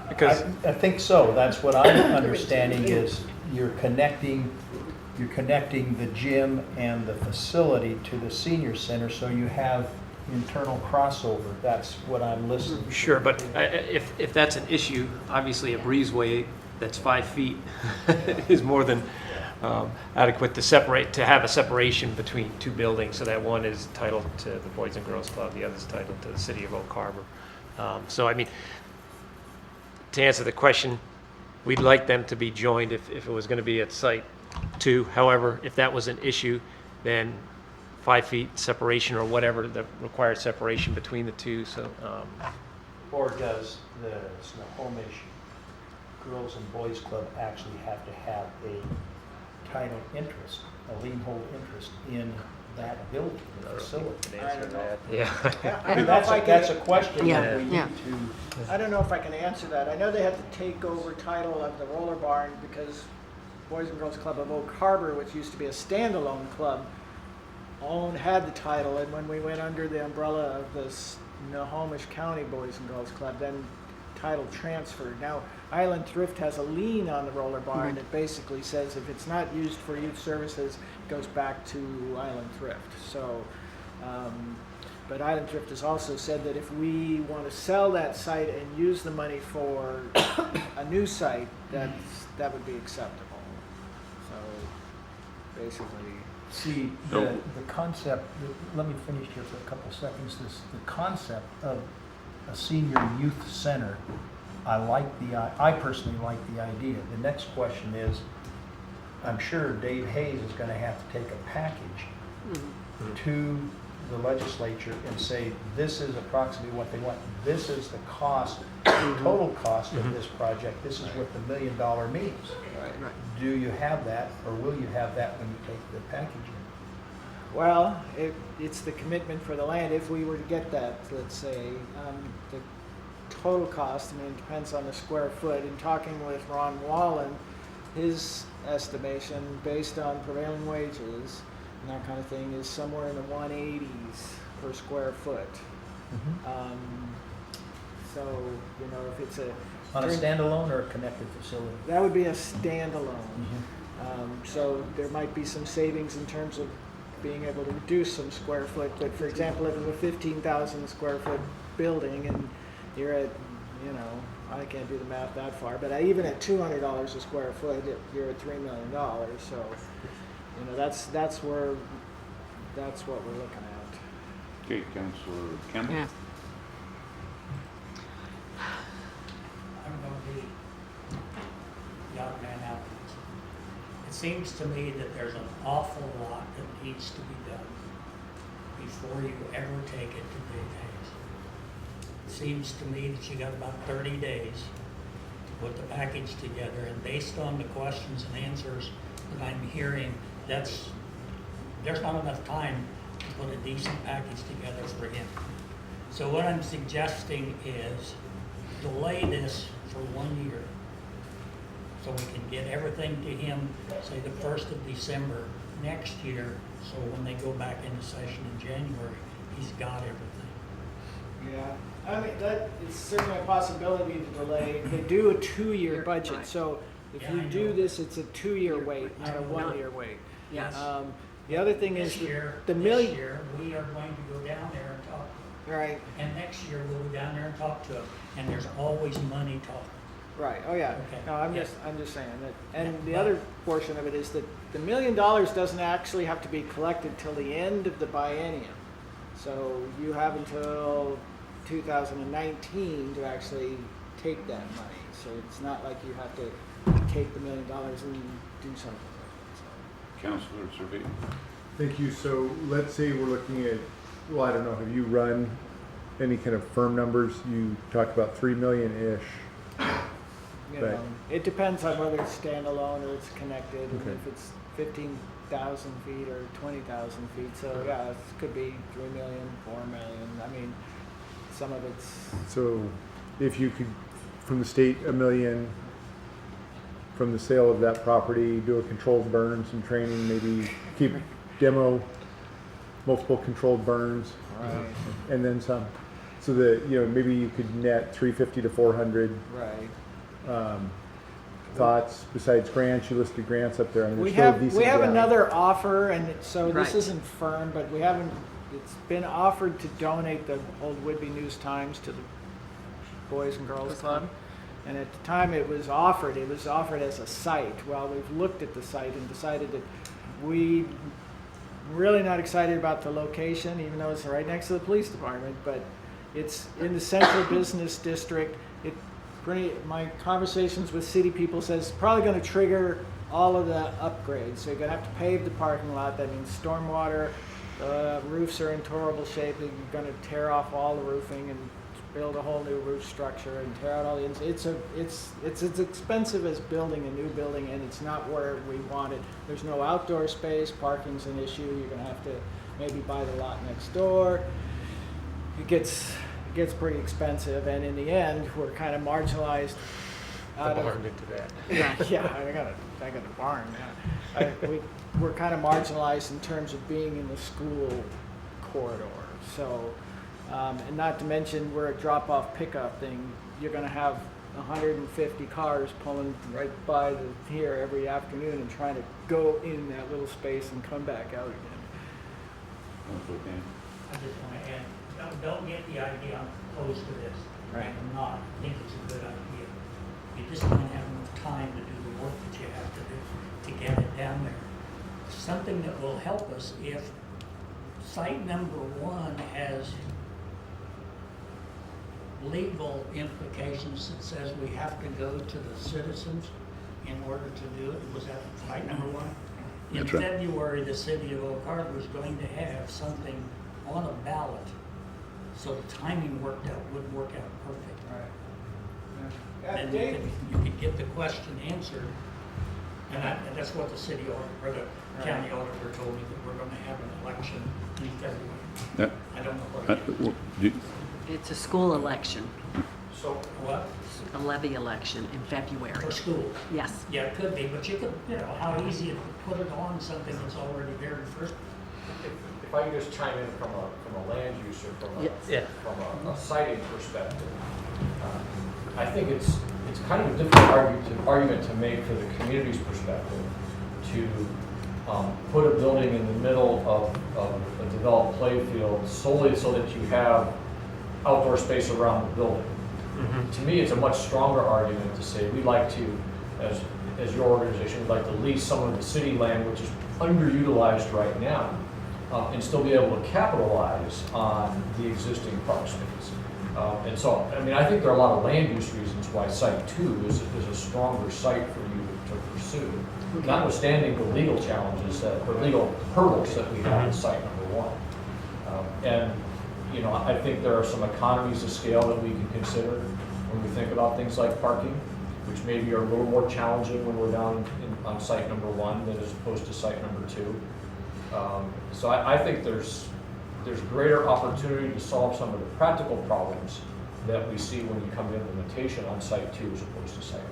S1: Because-
S7: I think so. That's what I'm understanding is you're connecting the gym and the facility to the senior center, so you have internal crossover. That's what I'm listening to.
S1: Sure, but if that's an issue, obviously a breezeway that's 5 feet is more than adequate to have a separation between two buildings, so that one is titled to the Boys and Girls Club, the other is titled to the City of Oak Harbor. To answer the question, we'd like them to be joined if it was going to be at Site 2. However, if that was an issue, then 5 feet separation or whatever the required separation between the two. So,
S7: Or does the Snohomish Girls and Boys Club actually have to have a title interest, a lien hold interest in that building, the facility?
S1: yeah.
S5: I don't know if I
S7: That's
S5: can,
S7: a question that we need
S2: Yeah.
S7: to.
S5: I don't know if I can answer that. I know they had to take over title of the roller barn because Boys and Girls Club of Oak Harbor, which used to be a standalone club, had the title, and when we went under the umbrella of the Snohomish County Boys and Girls Club, then title transferred. Now, Island Thrift has a lien on the roller barn that basically says if it's not used for youth services, it goes back to Island Thrift. So, but Island Thrift has also said that if we want to sell that site and use the money for a new site, that would be acceptable. So, basically,
S7: See, the concept, let me finish here for a couple seconds. The concept of a senior youth center, I personally like the idea. The next question is, I'm sure Dave Hayes is gonna have to take a package to the legislature and say, this is approximately what they want. This is the cost, total cost of this project. This is what the $1 million means. Do you have that, or will you have that when you take the package in?
S5: Well, it's the commitment for the land. If we were to get that, let's say, the total cost, I mean, it depends on the square foot. In talking with Ron Wallen, his estimation based on prevailing wages and that kind of thing is somewhere in the 180s per square foot. So, you know, if it's
S7: On a standalone or a connected facility?
S5: that would be a standalone. So there might be some savings in terms of being able to reduce some square foot. But for example, if it's a 15,000 square foot building and you're at, you know, I can't do the math that far, but even at $200 a square foot, you're at $3 million. So, you know, that's what we're looking at.
S3: Okay, Councilor Campbell?
S2: Yeah.
S8: I'm going to be the odd man out. It seems to me that there's an awful lot that needs to be done before you ever take it to Dave Hayes. It seems to me that you got about 30 days to put the package together, and based on the questions and answers that I'm hearing, there's not enough time to put a decent package together for him. So what I'm suggesting is delay this for 1 year so we can get everything to him, say the 1st of December next year, so when they go back into session in January, he's got everything.
S5: Yeah, I mean, that is certainly a possibility to delay. They do a 2-year budget, so if
S8: Yeah,
S5: you
S8: I
S5: do
S8: know.
S5: this, it's a 2-year wait, not a
S8: I know.
S5: 1-year wait.
S2: Yes.
S5: The other thing is
S8: This year,
S5: the million.
S8: this year, we are going to go down there and talk,
S5: Right,
S8: and next year we'll go down there and talk to him, and there's always money talking.
S5: right. Oh yeah.
S8: Okay.
S5: No, I'm
S8: Yeah.
S5: just saying that. And
S8: Yeah,
S5: the
S8: but-
S5: other portion of it is that the $1 million doesn't actually have to be collected till the end of the biennium. So you have until 2019 to actually take that money. So it's not like you have to take the $1 million and do something with it. So.
S3: Councilor Survey?
S10: Thank you. So let's say we're looking at, well, I don't know, have you run any kind of firm numbers? You talked about 3 million-ish.
S5: You
S10: Right.
S5: know, it depends on whether it's standalone or it's connected, and
S10: Okay.
S5: if it's 15,000 feet or 20,000 feet. So yeah, it could be 3 million, 4 million. I mean, some of it's
S10: So if you could, from the state, $1 million, from the sale of that property, do a controlled burn, some training, maybe keep demo, multiple controlled burns,
S5: right,
S10: and then some. So that, you know, maybe you could net 350 to 400.
S5: right.
S10: Thoughts besides grants? You listed grants up there. I mean,
S5: We
S10: there's still a
S5: have
S10: decent gap.
S5: another offer, and so this
S2: Right.
S5: isn't firm, but we haven't. It's been offered to donate the old Whidbey News Times to the Boys and Girls Club. And at the time it was offered as a site. Well, we've looked at the site and decided that we're really not excited about the location, even though it's right next to the police department, but it's in the central business district. My conversations with city people says it's probably going to trigger all of the upgrades. So you're going to have to pave the parking lot. That means stormwater, roofs are in horrible shape. You're going to tear off all the roofing and build a whole new roof structure and tear out all the it's as expensive as building a new building, and it's not where we want it. There's no outdoor space. Parking's an issue. You're going to have to maybe buy the lot next door. It gets pretty expensive, and in the end, we're kind of marginalized. Out of,
S1: into that.
S5: yeah, I got a barn now. We're kind of marginalized in terms of being in the school corridor. So, and not to mention we're a drop-off pickup thing. You're going to have 150 cars pulling right by here every afternoon and trying to go in that little space and come back out again.
S8: I just want to add, don't get the idea I'm opposed to this.
S5: Right.
S8: I'm not. I think it's a good idea. You just don't have enough time to do the work that you have to do to get it down there. something that will help us if site number 1 has legal implications that says we have to go to the citizens in order to do it. Was that site number 1? In
S3: That's right.
S8: February, the city of Oak Harbor is going to have something on a ballot. So the timing would work out perfect. And you could get the question answered. And that's what the city or the county auditor told me, that we're gonna have an election in February. I don't know what.
S2: It's a school election,
S8: So what?
S2: a levy election in February.
S8: For schools?
S2: Yes.
S8: Yeah, it could be, but you could, how easy to put it on something that's already there in the first.
S13: If I could just chime in from a land use or from a siting perspective, I think it's kind of a difficult argument to make for the community's perspective to put a building in the middle of a developed play field solely so that you have outdoor space around the building. To me, it's a much stronger argument to say we'd like to, as your organization, would like to lease some of the city land, which is underutilized right now, and still be able to capitalize on the existing park space. And so, I mean, I think there are a lot of land use reasons why Site 2 is a stronger site for you to pursue, notwithstanding the legal challenges or legal hurdles that we have in Site number 1. And I think there are some economies of scale that we can consider when we think about things like parking, which maybe are a little more challenging when we're down on Site number 1 than as opposed to Site number 2. So I think there's greater opportunity to solve some of the practical problems that we see when you come to implementation on Site 2 as opposed to Site 1.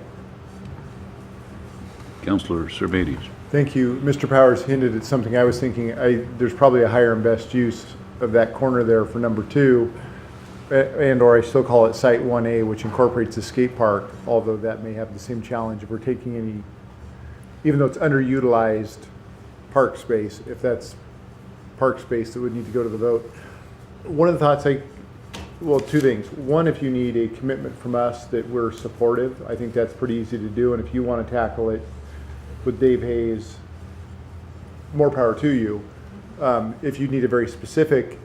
S3: Councilor Servades.
S10: Thank you. Mr. Powers hinted at something I was thinking. There's probably a higher and best use of that corner there for number 2, or I still call it Site 1A, which incorporates the skate park, although that may have the same challenge if we're taking any, even though it's underutilized park space, if that's park space that would need to go to the vote. One of the thoughts well, 2 things. One, if you need a commitment from us that we're supportive, I think that's pretty easy to do, and if you want to tackle it with Dave Hayes, more power to you. If you need a very specific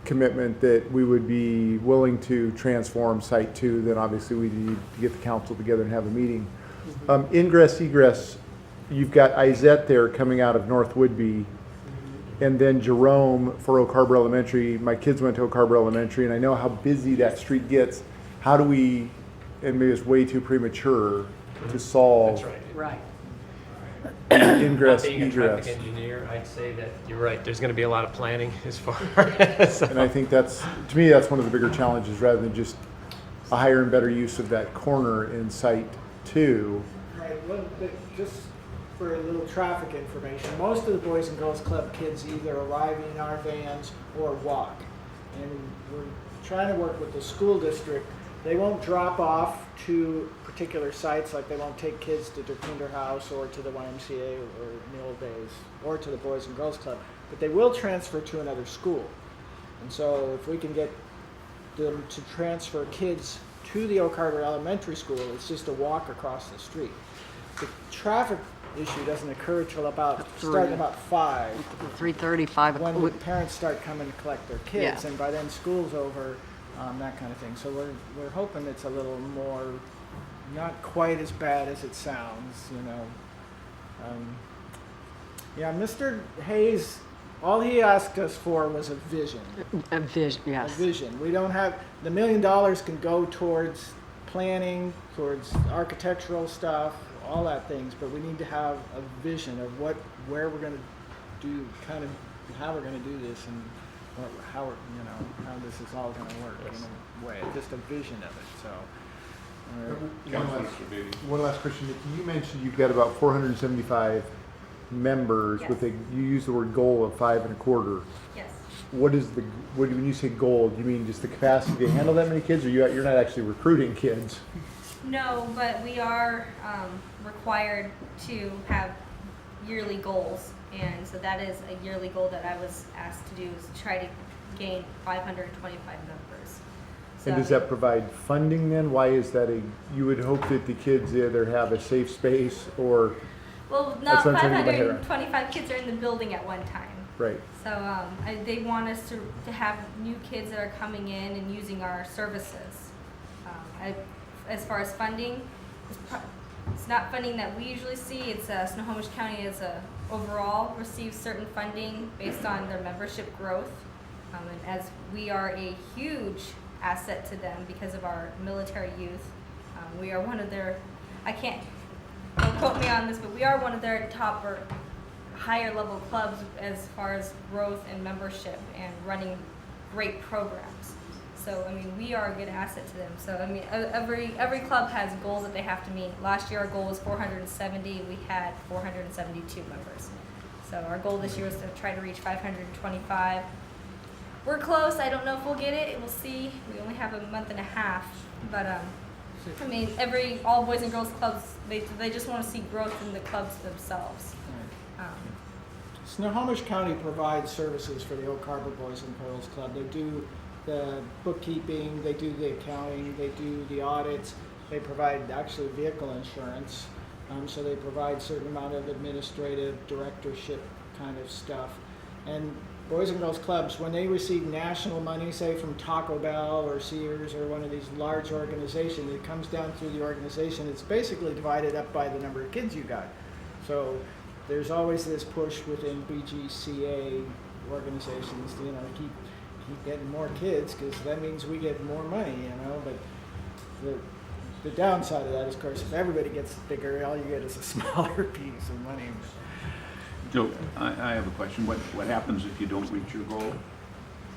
S10: commitment that we would be willing to transform Site 2, then obviously we need to get the council together and have a meeting. Ingress, egress, you've got Izette there coming out of North Woodby, and then Jerome for Oak Harbor Elementary. My kids went to Oak Harbor Elementary, and I know how busy that street gets. How do we, and maybe it's way too premature to solve.
S1: That's right.
S2: Right.
S10: Ingress,
S1: Not being a
S10: egress.
S1: traffic engineer, I'd say that you're right. There's going to be a lot of planning as far as.
S10: And I think to me, that's one of the bigger challenges rather than just a higher and better use of that corner in Site 2.
S5: Right, well, just for a little traffic information, most of the Boys and Girls Club kids either arrive in our vans or walk. And we're trying to work with the school district. They won't drop off to particular sites, like they won't take kids to Der Kinderhaus or to the YMCA or in the old days, or to the Boys and Girls Club, but they will transfer to another school. And so if we can get them to transfer kids to the Oak Harbor Elementary School, it's just a walk across the street. The traffic issue doesn't occur till starting about 5.
S2: 3:30, 5
S5: When
S2: o'clock.
S5: the parents start coming to collect their kids,
S2: Yeah.
S5: and by then school's over, that kind of thing. So we're hoping it's a little more, not quite as bad as it sounds, Yeah, Mr. Hayes, all he asked us for was a vision.
S2: A vision, yes.
S5: A vision. We don't have, the $1 million can go towards planning, towards architectural stuff, all that things, but we need to have a vision of where we're going to do, kind of how we're going to do this, and how this is all going to work in a way, just a vision of it. So.
S10: One last question, Nikki. You mentioned you've got about 475 members
S4: Yes.
S10: with you use the word goal of 5.25.
S4: Yes.
S10: When you say goal, do you mean just the capacity to handle that many kids, or you're not actually recruiting kids?
S4: No, but we are required to have yearly goals, and so that is a yearly goal that I was asked to do, is to try to gain 525 members. So
S10: And does that provide funding then? Why is that you would hope that the kids either have a safe space or
S4: Well,
S10: That's
S4: not
S10: what I'm trying to get my head around.
S4: 525 kids are in the building at one time.
S10: Right.
S4: So they want us to have new kids that are coming in and using our services. As far as funding, it's not funding that we usually see. It's Snohomish County as a overall receives certain funding based on their membership growth. And as we are a huge asset to them because of our military youth, we are one of their, don't quote me on this, but we are one of their top or higher level clubs as far as growth and membership and running great programs. So, I mean, we are a good asset to them. So, I mean, every club has goals that they have to meet. Last year, our goal was 470. We had 472 members. So, our goal this year was to try to reach 525. We're close. I don't know if we'll get it. We'll see. We only have a month and a half. But, I mean, all Boys and Girls Clubs, they just want to see growth in the clubs themselves.
S5: Snohomish County provides services for the Oak Harbor Boys and Girls Club. They do the bookkeeping, they do the accounting, they do the audits, they provide actually vehicle insurance. So they provide certain amount of administrative directorship kind of stuff. And Boys and Girls Clubs, when they receive national money, say from Taco Bell or Sears or one of these large organizations, it comes down through the organization. It's basically divided up by the number of kids you got. So there's always this push within BGCA organizations to, keep getting more kids, because that means we get more money, but the downside of that is, of course, if everybody gets bigger, all you get is a smaller piece of money.
S3: So I have a question. What happens if you don't reach your goal?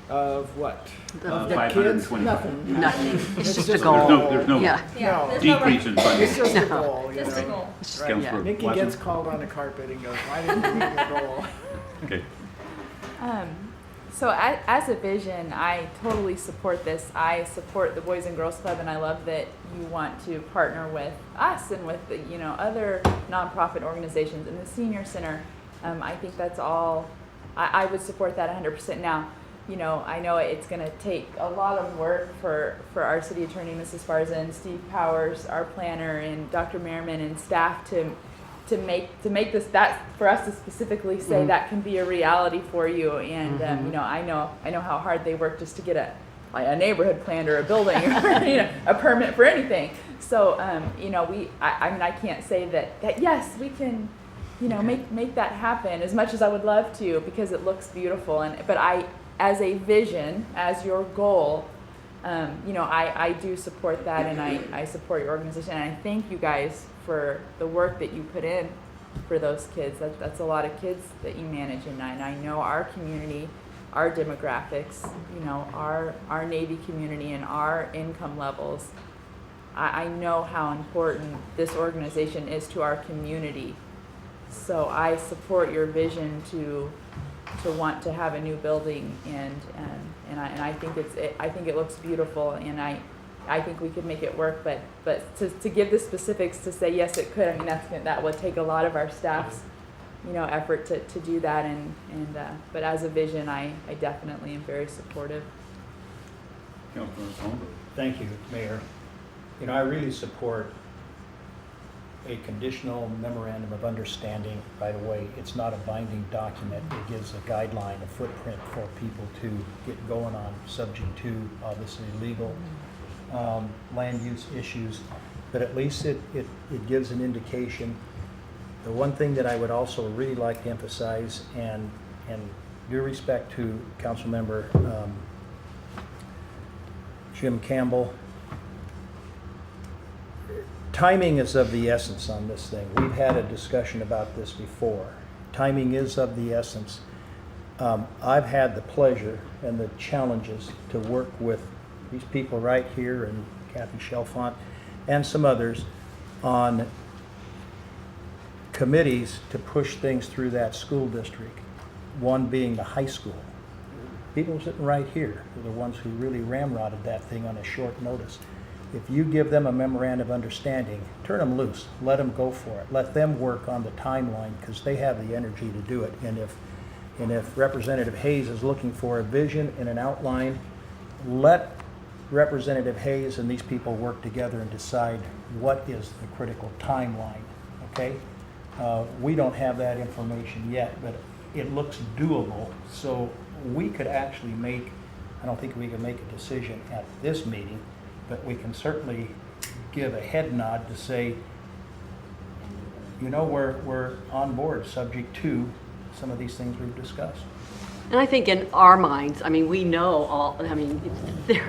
S5: Of what?
S2: The
S5: The kids?
S3: 525.
S5: Nothing.
S2: Nothing. It's just a
S5: just
S2: goal.
S3: There's no
S2: Yeah.
S5: No.
S4: There's no
S3: decrease in funding.
S5: It's just a goal,
S4: Just a goal.
S5: Right.
S3: Councilor
S5: Nikki
S3: Watson?
S5: gets called on the carpet and goes, why didn't you meet your goal?
S3: Okay.
S14: So as a vision, I totally support this. I support the Boys and Girls Club, and I love that you want to partner with us and with other nonprofit organizations and the Senior Center. I think that's all. I would support that 100%. Now, I know it's going to take a lot of work for our city attorney, Mrs. Sparza, and Steve Powers, our planner, and Dr. Merriman and staff to make this, that for us to specifically say that can be a reality for you. And I know how hard they work just to get a neighborhood plan or a building or a permit for anything. So I can't say that yes, we can make that happen as much as I would love to, because it looks beautiful. But I, as a vision, as your goal, I do support that, and I support your organization, and I thank you guys for the work that you put in for those kids. That's a lot of kids that you manage, and I know our community, our demographics, our Navy community and our income levels. I know how important this organization is to our community. So I support your vision to want to have a new building, and I think I think it looks beautiful, and I think we could make it work. But to give the specifics to say yes, it could. I mean, that would take a lot of our staff's effort to do that. But as a vision, I definitely am very supportive.
S3: Councilor Palmer.
S7: Thank you, Mayor. I really support a conditional memorandum of understanding. By the way, it's not a binding document. It gives a guideline, a footprint for people to get going on, subject to obviously legal land use issues, but at least it gives an indication. The one thing that I would also really like to emphasize, and due respect to Councilmember Jim Campbell, timing is of the essence on this thing. We've had a discussion about this before. Timing is of the essence. I've had the pleasure and the challenges to work with these people right here, and Kathy Chalfant and some others, on committees to push things through that school district, one being the high school. People sitting right here are the ones who really ramrodded that thing on a short notice. If you give them a memorandum of understanding, turn them loose, let them go for it. Let them work on the timeline, because they have the energy to do it. And if Representative Hayes is looking for a vision and an outline, let Representative Hayes and these people work together and decide what is the critical timeline, okay? We don't have that information yet, but it looks doable. So we could actually make, I don't think we can make a decision at this meeting, but we can certainly give a head nod to say, you know, we're on board, subject to some of these things we've discussed.
S2: And I think in our minds, I mean, we know all, I mean,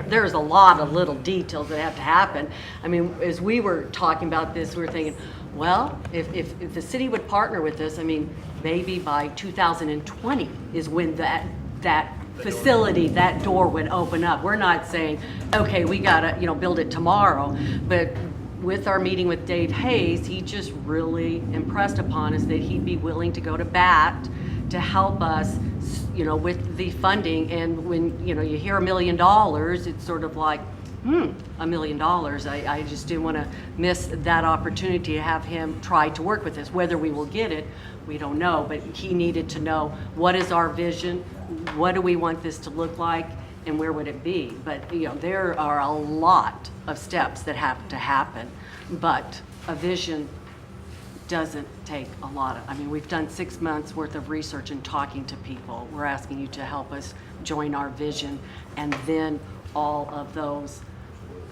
S2: there's a lot of little details that have to happen. I mean, as we were talking about this, we were thinking, well, if the city would partner with us, I mean, maybe by 2020 is when that facility, that door would open up. We're not saying, okay, we gotta, build it tomorrow, but with our meeting with Dave Hayes, he just really impressed upon us that he'd be willing to go to bat to help us, with the funding. And when, you hear $1 million, it's sort of like, $1 million. I just didn't want to miss that opportunity to have him try to work with us. Whether we will get it, we don't know, but he needed to know, what is our vision? What do we want this to look like? And where would it be? But, there are a lot of steps that have to happen, but a vision doesn't take a lot of, I mean, we've done 6 months worth of research and talking to people. We're asking you to help us join our vision, and then all of those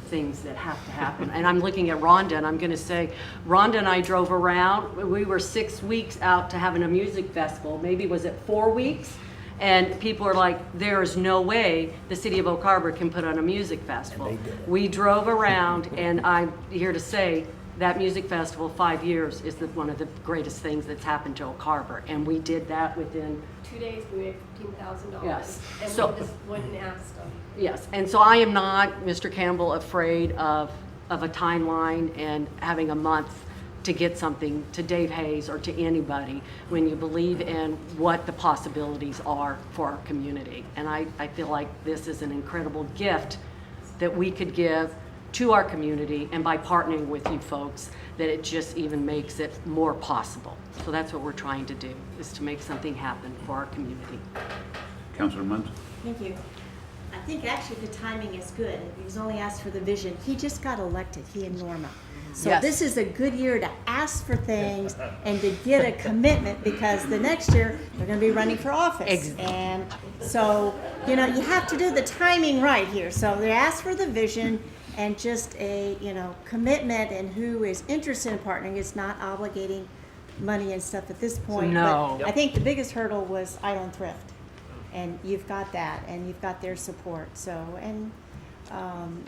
S2: things that have to happen. And I'm looking at Rhonda, and I'm going to say, Rhonda and I drove around. We were 6 weeks out to having a music festival. Maybe was it 4 weeks? And people are like, there is no way the city of Oak Harbor can put on a music festival. We drove around, and I'm here to say that music festival, 5 years, is one of the greatest things that's happened to Oak Harbor. And we did that within
S15: 2 days. We made $15,000.
S2: Yes.
S15: And
S2: So-
S15: we just went and asked them.
S2: Yes, and so I am not, Mr. Campbell, afraid of a timeline and having a month to get something to Dave Hayes or to anybody when you believe in what the possibilities are for our community. And I feel like this is an incredible gift that we could give to our community, and by partnering with you folks, that it just even makes it more possible. So that's what we're trying to do, is to make something happen for our community.
S3: Councilor Muntz?
S6: Thank you. I think actually the timing is good. He was only asked for the vision. He just got elected, he and Norma. So
S2: Yes.
S6: this is a good year to ask for things and to get a commitment, because the next year they're going to be running for office. And so, you have to do the timing right here. So they asked for the vision and just a, commitment, and who is interested in partnering. It's not obligating money and stuff at this point.
S2: No.
S6: But I think the biggest hurdle was Island Thrift. And you've got that, and you've got their support,
S2: And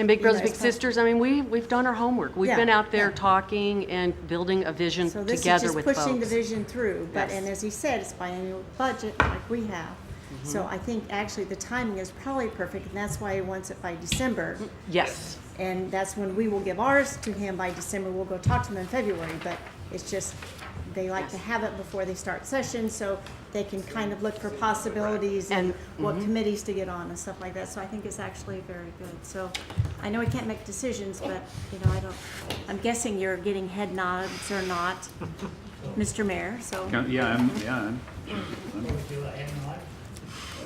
S2: Big Brothers Big
S6: it's
S2: Sisters, I mean, we've done our homework. We've
S6: Yeah,
S2: been out there
S6: yeah.
S2: talking and building a vision
S6: So this
S2: together
S6: is
S2: with
S6: just pushing the
S2: folks.
S6: vision through, but,
S2: Yes.
S6: and as he said, it's biannual budget like we have. So I think actually the timing is probably perfect, and that's why he wants it by December.
S2: Yes.
S6: And that's when we will give ours to him by December. We'll go talk to him in February, but it's just, they like to have it before they start session, so they can kind of look for possibilities and what committees to get on and stuff like that. So I think it's actually very good. So I know we can't make decisions, but, I'm guessing you're getting head nods or not, Mr. Mayor, so.
S3: Yeah, I'm
S8: Do a hand nod?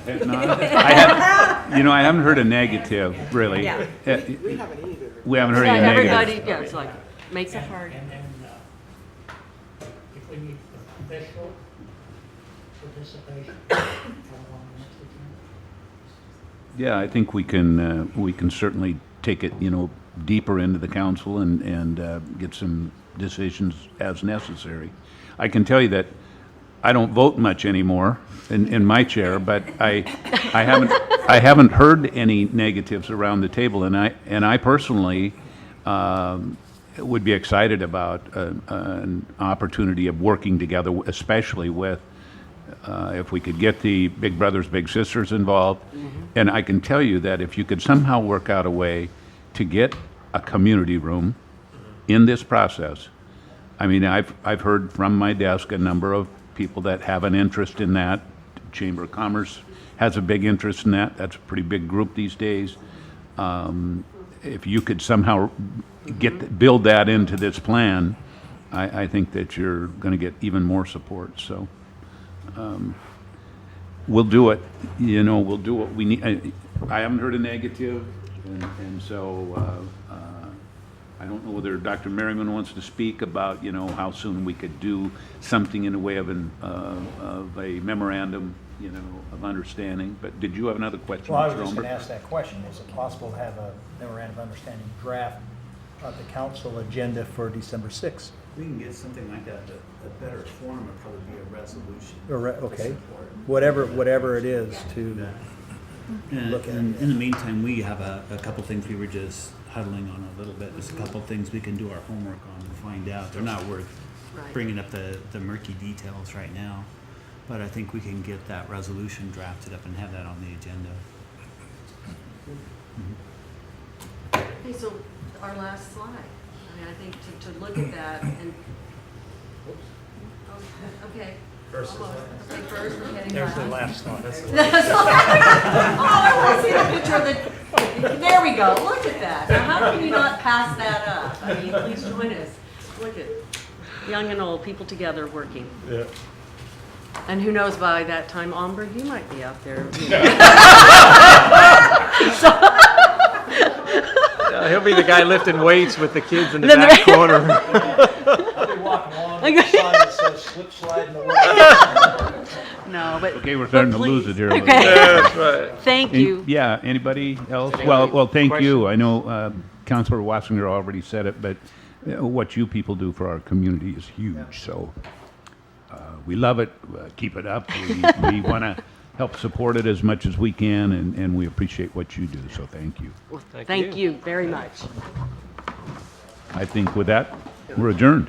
S3: I haven't heard a negative, really.
S2: Yeah.
S5: We haven't either.
S3: We haven't heard
S2: Yeah,
S3: any
S2: everybody,
S3: negative.
S2: yeah, it's like, makes it
S8: And
S2: hard.
S8: then, if we need official participation, how long next agenda?
S3: Yeah, I think we can certainly take it, deeper into the council and get some decisions as necessary. I can tell you that I don't vote much anymore in my chair, but I haven't heard any negatives around the table, and I personally would be excited about an opportunity of working together, especially with if we could get the Big Brothers Big Sisters involved. And I can tell you that if you could somehow work out a way to get a community room in this process, I mean, I've heard from my desk a number of people that have an interest in that. Chamber of Commerce has a big interest in that. That's a pretty big group these days. If you could somehow build that into this plan, I think that you're going to get even more support. So we'll do it. We'll do what we need. I haven't heard a negative, and so I don't know whether Dr. Merriman wants to speak about, you know, how soon we could do something in the way of of a memorandum, you know, of understanding, but did you have another question,
S7: Well, I was
S3: Mr.
S7: just going
S3: Olmert?
S7: to ask that question. Is it possible to have a memorandum of understanding draft of the council agenda for December 6th?
S16: We can get something like that. A better form would probably be a resolution.
S7: Okay, whatever it is to look at.
S16: In the meantime, we have a couple things we were just huddling on a little bit. There's a couple things we can do our homework on and find out. They're not worth
S2: Right.
S16: bringing up the murky details right now. But I think we can get that resolution drafted up and have that on the agenda.
S2: Okay, so our last slide. I mean, I think to look at that and, okay.
S1: First
S2: almost. Okay, first, we're heading
S8: There's the
S2: left.
S8: last slide. That's the
S2: Oh, I want to see the picture of the, there we go, look at that. Now, how can you not pass that up? I mean, please join us. Look at young and old, people together working.
S1: Yeah.
S2: And who knows, by that time, Omberg, you might be out there.
S1: He'll be the guy lifting weights with the kids in the
S2: Then
S1: back corner.
S7: I'll be walking along with a sign that says slip slide in the way.
S2: No, but.
S3: Okay, we're starting to lose it here. a little
S2: Okay.
S3: bit.
S1: That's right.
S2: Thank
S3: Any-
S2: you.
S3: Yeah, anybody else?
S1: Anybody?
S3: Well, thank you.
S1: Question?
S3: I know Councilor Wassinger already said it, but what you people do for our community is huge, so we love it. Keep it up. We want to help support it as much as we can, and we appreciate what you do, so thank you.
S2: Well,
S1: Thank
S2: thank
S1: you.
S2: you very much.
S3: I think with that, we're adjourned.